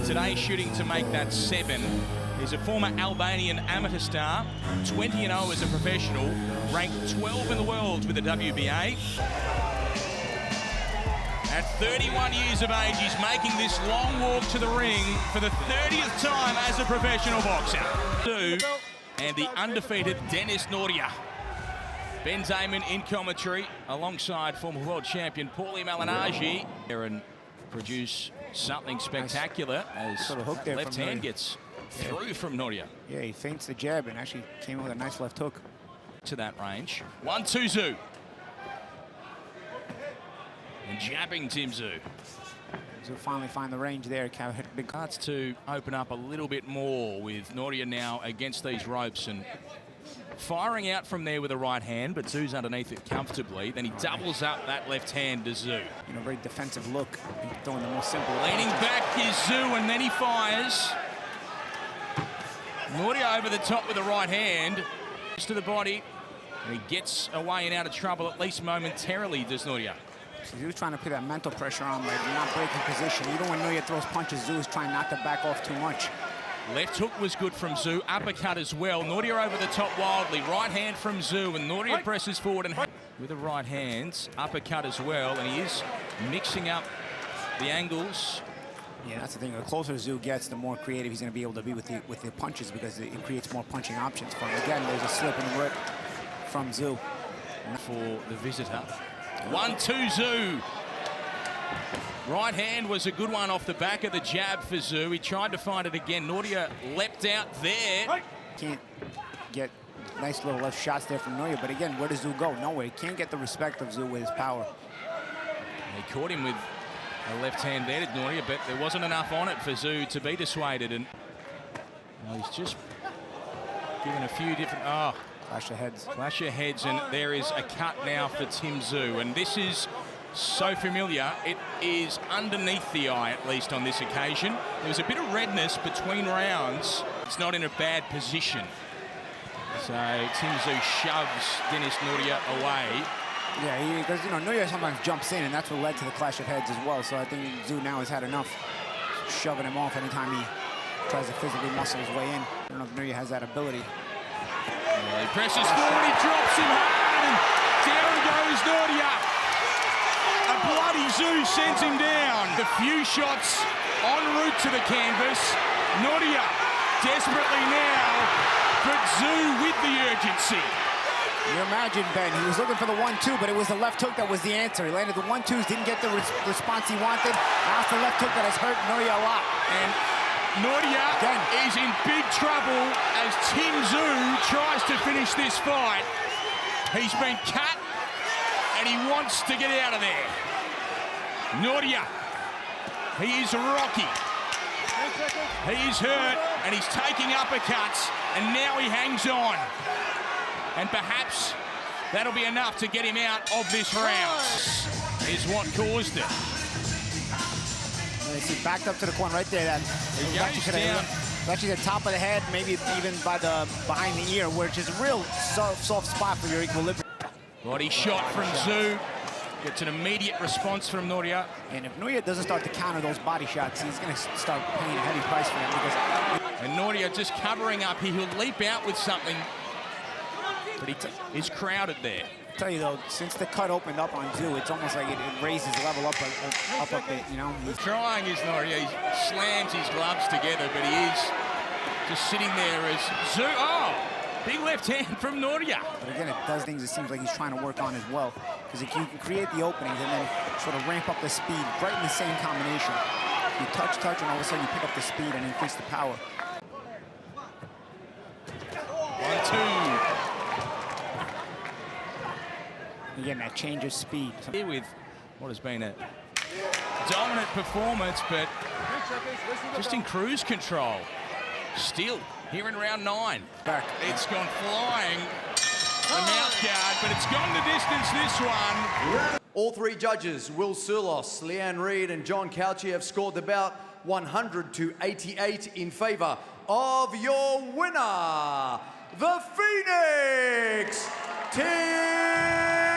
Today shooting to make that 7. He's a former Albanian amateur star, 20-0 as a professional, ranked 12 in the world with the WBA. At 31 years of age, he's making this long walk to the ring for the 30th time as a professional boxer. And the undefeated Denis Nurja. Ben Zaman in commentary, alongside former world champion Paulie Malignaggi. And produce something spectacular as sort of hook there left hand gets through from Nurja. Yeah, he feints the jab and actually came in with a nice left hook. To that range. 1-2 Tszyu. And jabbing Tszyu. So finally find the range there. Big cards to open up a little bit more with Nurja now against these ropes and firing out from there with a right hand, but Tszyu's underneath it comfortably. Then he doubles up that left hand to Tszyu. You know, very defensive look. Throwing the most simple. Leaning back is Tszyu, and then he fires. Nurja over the top with the right hand. To the body. And he gets away and out of trouble, at least momentarily, does Nurja. So he was trying to put that mental pressure on, like not breaking position. Even when Nurja throws punches, Tszyu is trying not to back off too much. Left hook was good from Tszyu, uppercut as well. Nurja over the top wildly, right hand from Tszyu, and Nurja presses forward and with the right hands, uppercut as well, and he is mixing up the angles. Yeah, that's the thing. The closer Tszyu gets, the more creative he's going to be able to be with the punches, because it creates more punching options for him. Again, there's a slip and rip from Tszyu. For the visitor. 1-2 Tszyu. Right hand was a good one off the back of the jab for Tszyu. He tried to find it again. Nurja leapt out there. Can't get nice little left shots there from Nurja, but again, where does Tszyu go? Nowhere. He can't get the respect of Tszyu with his power. And he caught him with a left hand there to Nurja, but there wasn't enough on it for Tszyu to be dissuaded. And well, he's just given a few different... Clash of heads. Clash of heads, and there is a cut now for Tszyu. And this is so familiar. It is underneath the eye, at least on this occasion. There was a bit of redness between rounds. It's not in a bad position. So Tszyu shoves Denis Nurja away. Yeah, because, you know, Nurja sometimes jumps in, and that's what led to the clash of heads as well. So I think Tszyu now has had enough shoving him off anytime he tries to physically muscle his way in. I don't know if Nurja has that ability. He presses forward, he drops him hard, and down goes Nurja. A bloody Tszyu sends him down. A few shots en route to the canvas. Nurja desperately now, but Tszyu with the urgency. You imagine, Ben, he was looking for the 1-2, but it was the left hook that was the answer. He landed the 1-2s, didn't get the response he wanted. Now it's the left hook that has hurt Nurja a lot. And Nurja is in big trouble as Tszyu tries to finish this fight. He's been cut and he wants to get out of there. Nurja, he is rocky. He is hurt and he's taking uppercuts, and now he hangs on. And perhaps that'll be enough to get him out of this round. Is what caused it. You see, backed up to the corner right there. He goes down. Actually the top of the head, maybe even behind the ear, which is a real soft spot for your equilibrium. Body shot from Tszyu. Gets an immediate response from Nurja. And if Nurja doesn't start to counter those body shots, he's going to start paying a heavy price for them. Because... And Nurja just covering up. He'll leap out with something, but he is crowded there. I tell you though, since the cut opened up on Tszyu, it's almost like it raises level up a bit, you know. He's trying his Nurja. He slams his gloves together, but he is just sitting there as Tszyu. Oh, big left hand from Nurja. But again, it does things it seems like he's trying to work on as well. Because if you can create the openings and then sort of ramp up the speed right in the same combination. You touch, and all of a sudden you pick up the speed and increase the power. 1-2. Again, that change of speed. Here with what has been a dominant performance, but just in cruise control. Still, here in round 9. Back. It's gone flying, the mouth guard, but it's gone the distance this one. All three judges, Will Surlos, Leanne Reid and John Couchy, have scored the bout 100-88 in favor of your winner, the Phoenix Team.